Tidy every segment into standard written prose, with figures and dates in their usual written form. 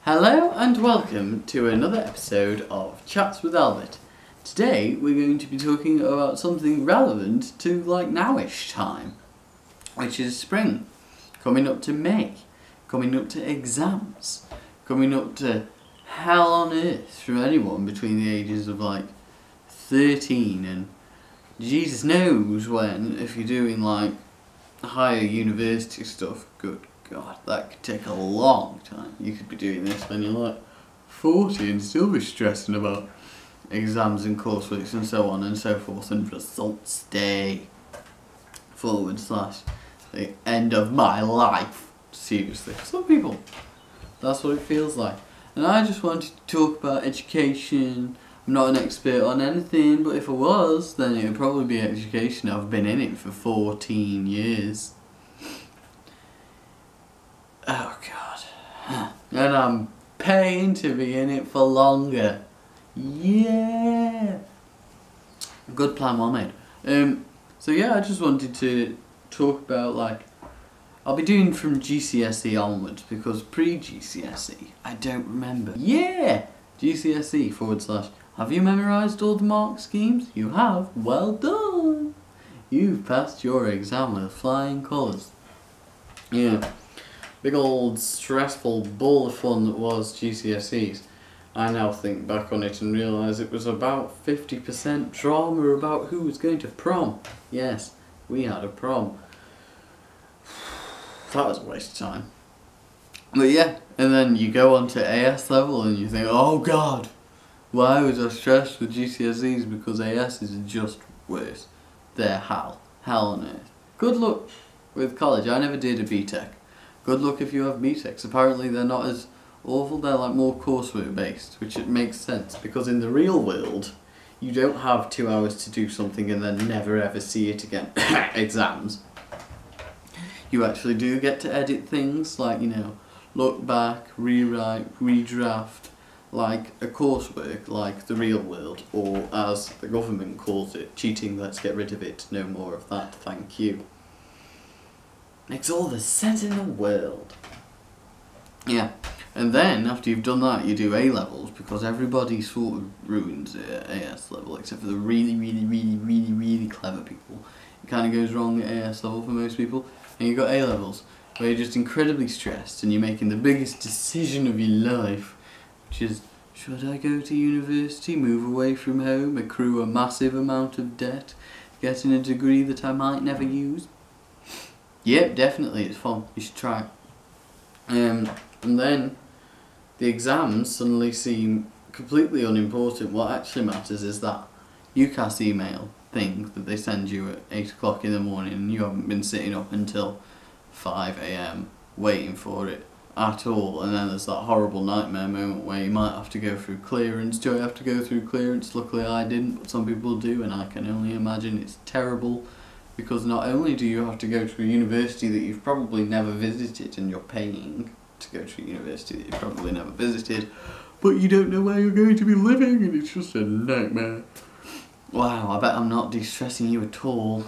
Hello and welcome to another episode of Chats with Albert. Today we're going to be talking about something relevant to nowish time, which is spring, coming up to May, coming up to exams, coming up to hell on earth for anyone between the ages of 13 and Jesus knows when, if you're doing higher university stuff. Good God, that could take a long time. You could be doing this when you're 40 and still be stressing about exams and coursework and so on and so forth, and results day / the end of my life. Seriously, for some people, that's what it feels like. And I just wanted to talk about education. I'm not an expert on anything, but if I was, then it would probably be education. I've been in it for 14 years. Oh God. And I'm paying to be in it for longer. Yeah. Good plan, well made. So yeah, I just wanted to talk about I'll be doing from GCSE onwards, because pre-GCSE, I don't remember. Yeah! GCSE / have you memorised all the mark schemes? You have? Well done! You've passed your exam with flying colours. Yeah. Big old stressful ball of fun that was GCSEs. I now think back on it and realise it was about 50% drama about who was going to prom. Yes, we had a prom. That was a waste of time. But yeah, and then you go on to AS level and you think, oh God, why was I stressed with GCSEs? Because AS is just worse. They're hell on earth. Good luck with college. I never did a BTEC. Good luck if you have BTECs. Apparently they're not as awful, they're more coursework based, which it makes sense, because in the real world, you don't have 2 hours to do something and then never ever see it again. Exams. You actually do get to edit things, look back, rewrite, redraft, like a coursework, like the real world, or as the government calls it, cheating, let's get rid of it, no more of that, thank you. Makes all the sense in the world. Yeah, and then after you've done that, you do A-levels, because everybody sort of ruins it at AS level, except for the really, really, really, really, really clever people. It kind of goes wrong at AS level for most people, and you've got A-levels, where you're just incredibly stressed, and you're making the biggest decision of your life, which is, should I go to university, move away from home, accrue a massive amount of debt, getting a degree that I might never use? Yep, definitely, it's fun. You should try it. And then the exams suddenly seem completely unimportant. What actually matters is that UCAS email thing that they send you at 8 o'clock in the morning, and you haven't been sitting up until 5 AM waiting for it at all. And then there's that horrible nightmare moment where you might have to go through clearance. Do I have to go through clearance? Luckily I didn't, but some people do, and I can only imagine it's terrible. Because not only do you have to go to a university that you've probably never visited, and you're paying to go to a university that you've probably never visited, but you don't know where you're going to be living, and it's just a nightmare. Wow, I bet I'm not de-stressing you at all.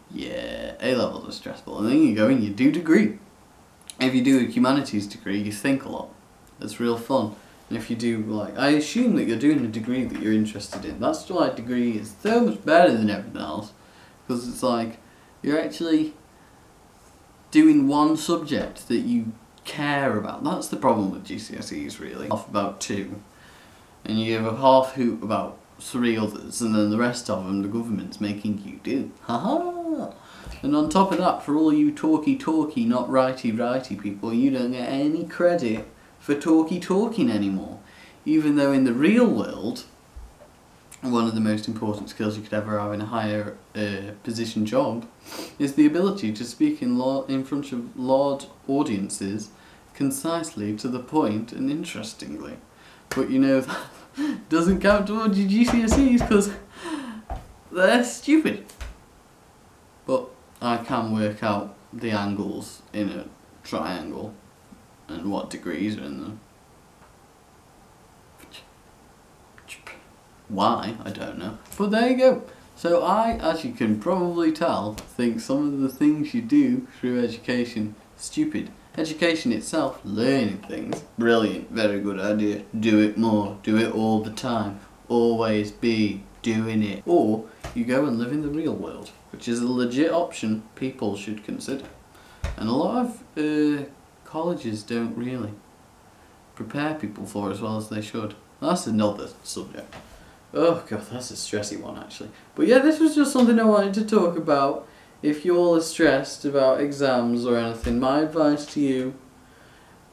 Yeah, A-levels are stressful, and then you go and you do degree. If you do a humanities degree, you think a lot. It's real fun. And if you do, I assume that you're doing a degree that you're interested in. That's degree is so much better than everything else. Because it's you're actually doing one subject that you care about. That's the problem with GCSEs, really. Half about 2. And you give a half hoot about 3 others, and then the rest of them the government's making you do. Haha! And on top of that, for all you talky, not righty people, you don't get any credit for talking anymore. Even though in the real world, one of the most important skills you could ever have in a higher position job is the ability to speak in front of large audiences concisely, to the point, and interestingly. But that doesn't count towards your GCSEs because they're stupid. But I can work out the angles in a triangle and what degrees are in them. Why? I don't know. But there you go. So I, as you can probably tell, think some of the things you do through education stupid. Education itself, learning things, brilliant, very good idea. Do it more, do it all the time. Always be doing it. Or you go and live in the real world, which is a legit option people should consider. And a lot of colleges don't really prepare people for it as well as they should. That's another subject. Oh god, that's a stressy one actually. But yeah, this was just something I wanted to talk about. If you're all stressed about exams or anything, my advice to you,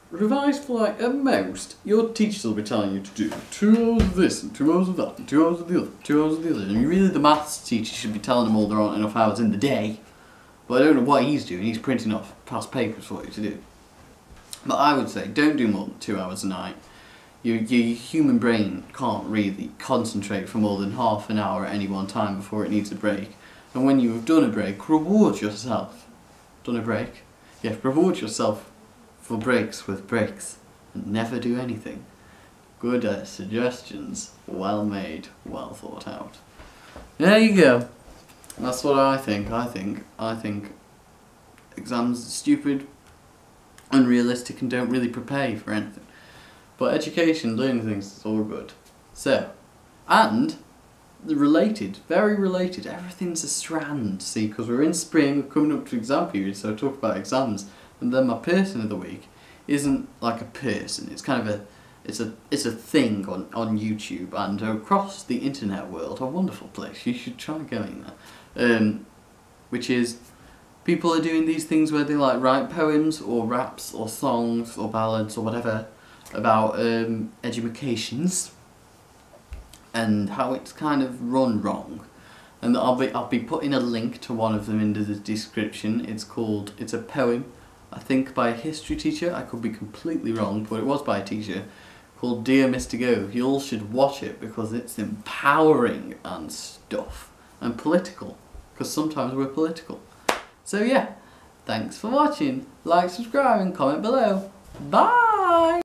revise for like at most, your teachers will be telling you to do 2 hours of this and 2 hours of that and 2 hours of the other, 2 hours of the other. And really the maths teacher should be telling them all there aren't enough hours in the day. But I don't know what he's doing, he's printing off past papers for you to do. But I would say, don't do more than 2 hours a night. Your human brain can't really concentrate for more than half an hour at any one time before it needs a break. And when you've done a break, reward yourself. Done a break? Yeah, reward yourself for breaks with breaks. And never do anything. Good suggestions. Well made. Well thought out. There you go. That's what I think. I think exams are stupid, unrealistic, and don't really prepare you for anything. But education, learning things, is all good. So, and related, very related, everything's a strand, see, because we're in spring, we're coming up to exam period, so I talk about exams, and then my person of the week isn't like a person, it's kind of it's a thing on YouTube and across the internet world, a wonderful place, you should try going there, which is, people are doing these things where they like write poems or raps or songs or ballads or whatever about educations and how it's kind of run wrong. And I'll be putting a link to one of them into the description. It's a poem, I think by a history teacher, I could be completely wrong, but it was by a teacher, called Dear Mr. Go. You all should watch it because it's empowering and stuff, and political, because sometimes we're political. So yeah, thanks for watching, like, subscribe and comment below. Bye!